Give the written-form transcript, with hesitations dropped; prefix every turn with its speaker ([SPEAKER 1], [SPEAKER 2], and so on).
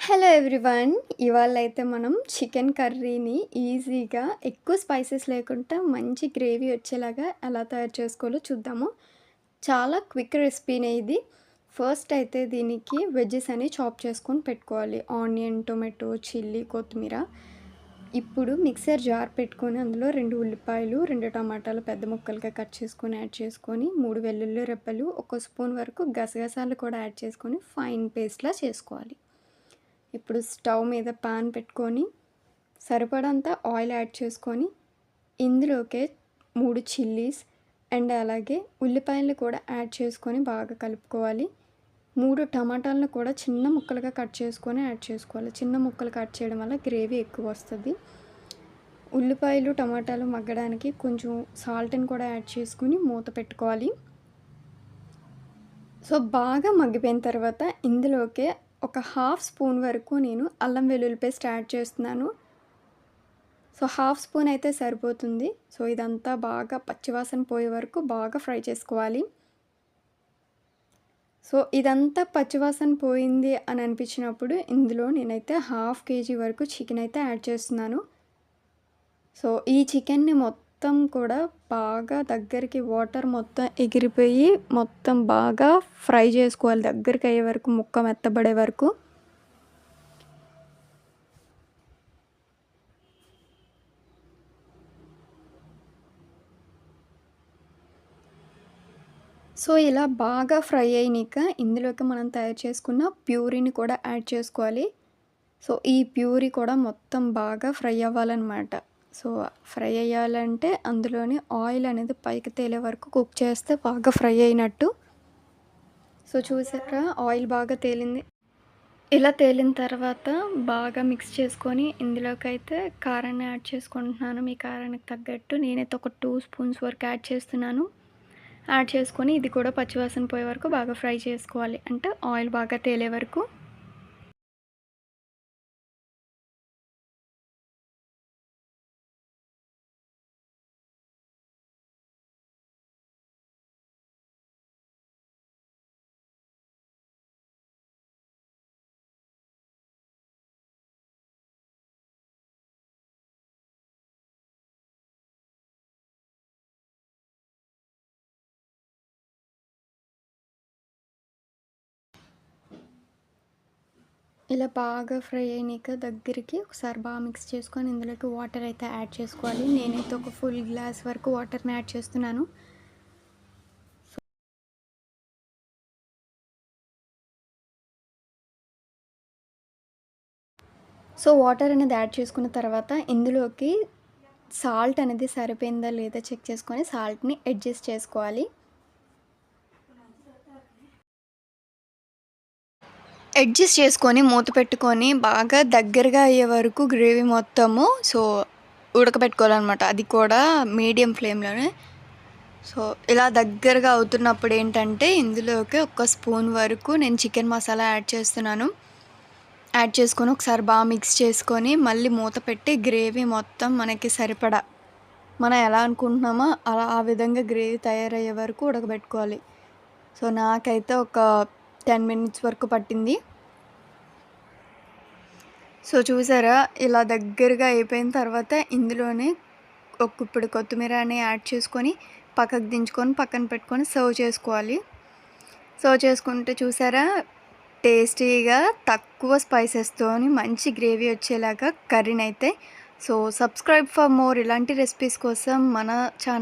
[SPEAKER 1] Hello everyone. ఇవాళైతే మనం chicken కర్రీని ఈజీగా ఎక్కువ స్పైసెస్ లేకుండా మంచి గ్రేవీ వచ్చేలాగా ఎలా తయారు చేసుకోవాలో చూద్దాము. చాలా క్విక్ రెసిపీనే ఇది. ఫస్ట్ అయితే దీనికి వెజ్జెస్ అని చాప్ చేసుకొని పెట్టుకోవాలి. ఆనియన్, టొమాటో, చిల్లీ, కొత్తిమీర. ఇప్పుడు మిక్సర్ జార్ పెట్టుకొని అందులో 2 ఉల్లిపాయలు, 2 టమాటాలు పెద్ద ముక్కలుగా కట్ చేసుకొని యాడ్ చేసుకొని 3 వెల్లుల్లి రెబ్బలు, 1 స్పూన్ వరకు గసగసాలు కూడా యాడ్ చేసుకొని ఫైన్ పేస్ట్‌లా చేసుకోవాలి. ఇప్పుడు స్టవ్ మీద పాన్ పెట్టుకొని సరిపడంత ఆయిల్ యాడ్ చేసుకొని ఇందులోకే 3 చిల్లీస్ అండ్ అలాగే ఉల్లిపాయలు కూడా యాడ్ చేసుకొని బాగా కలుపుకోవాలి. 3 టమాటాలను కూడా చిన్న ముక్కలుగా కట్ చేసుకొని యాడ్ చేసుకోవాలి. చిన్న ముక్కలు కట్ చేయడం వల్ల గ్రేవీ ఎక్కువ వస్తుంది. ఉల్లిపాయలు టమాటాలు మగ్గడానికి కొంచెం సాల్ట్ని కూడా యాడ్ చేసుకుని మూత పెట్టుకోవాలి. సో బాగా మగ్గిపోయిన తర్వాత ఇందులోకే ఒక హాఫ్ స్పూన్ వరకు నేను అల్లం వెల్లుల్లి పేస్ట్ యాడ్ చేస్తున్నాను. సో హాఫ్ స్పూన్ అయితే సరిపోతుంది. సో ఇదంతా బాగా పచ్చివాసన పోయే వరకు బాగా ఫ్రై చేసుకోవాలి. సో ఇదంతా పచ్చివాసన పోయింది అని అనిపించినప్పుడు ఇందులో నేనైతే హాఫ్ కేజీ వరకు చికెన్ అయితే యాడ్ చేస్తున్నాను. సో ఈ చికెన్ని మొత్తం కూడా బాగా దగ్గరికి వాటర్ మొత్తం ఎగిరిపోయి మొత్తం బాగా ఫ్రై చేసుకోవాలి. దగ్గరికి అయ్యే వరకు ముక్క మెత్తబడే వరకు. సో ఇలా బాగా ఫ్రై అయినాక ఇందులోకి మనం తయారు చేసుకున్న ప్యూరీని కూడా యాడ్ చేసుకోవాలి. సో ఈ ప్యూరీ కూడా మొత్తం బాగా ఫ్రై అవ్వాలన్నమాట. సో ఫ్రై అయ్యాలంటే అందులోని ఆయిల్ అనేది పైకి తేలే వరకు కుక్ చేస్తే బాగా ఫ్రై అయినట్టు. సో చూసారా ఆయిల్ బాగా తేలింది. ఇలా తేలిన తర్వాత బాగా మిక్స్ చేసుకొని ఇందులోకైతే కారాన్ని యాడ్ చేసుకుంటున్నాను. మీ కారానికి తగ్గట్టు నేనైతే ఒక 2 స్పూన్స్ వరకు యాడ్ చేస్తున్నాను. యాడ్ చేసుకొని ఇది కూడా పచ్చివాసన పోయే వరకు బాగా ఫ్రై చేసుకోవాలి. అంటే ఆయిల్ బాగా తేలే వరకు. ఇలా బాగా ఫ్రై అయినాక దగ్గరికి ఒకసారి బాగా మిక్స్ చేసుకొని ఇందులోకి వాటర్ అయితే యాడ్ చేసుకోవాలి. నేనైతే ఒక ఫుల్ గ్లాస్ వరకు వాటర్ని యాడ్ చేస్తున్నాను. సో వాటర్ అనేది యాడ్ చేసుకున్న తర్వాత ఇందులోకి సాల్ట్ అనేది సరిపోయిందా లేదా చెక్ చేసుకొని సాల్ట్ని అడ్జస్ట్ చేసుకోవాలి. అడ్జస్ట్ చేసుకొని మూత పెట్టుకొని బాగా దగ్గరగా అయ్యే వరకు గ్రేవీ మొత్తము సో ఉడకబెట్టుకోవాలన్నమాట. అది కూడా మీడియం ఫ్లేమ్లోనే. సో ఇలా దగ్గరగా అవుతున్నప్పుడు ఏంటంటే ఇందులోకి 1 స్పూన్ వరకు నేను చికెన్ మసాలా యాడ్ చేస్తున్నాను. యాడ్ చేసుకొని ఒకసారి బాగా మిక్స్ చేసుకొని మళ్ళీ మూత పెట్టి గ్రేవీ మొత్తం మనకి సరిపడా మనం ఎలా అనుకుంటున్నామో అలా ఆ విధంగా గ్రేవీ తయారయ్యే వరకు ఉడకబెట్టుకోవాలి. సో నాకైతే ఒక 10 మినిట్స్ వరకు పట్టింది. సో చూసారా ఇలా దగ్గరగా అయిపోయిన తర్వాత ఇందులోనే ఒక గుప్పెడు కొత్తిమీరని యాడ్ చేసుకొని పక్కకు దించుకొని పక్కన పెట్టుకొని సర్వ్ చేసుకోవాలి. సర్వ్ చేసుకుంటే చూసారా టేస్టీగా తక్కువ స్పైసెస్తోని మంచి గ్రేవీ వచ్చేలాగా కర్రీని అయితే. సో సబ్స్క్రైబ్ ఫర్ మోర్ ఇలాంటి రెసిపీస్ కోసం మన ఛానల్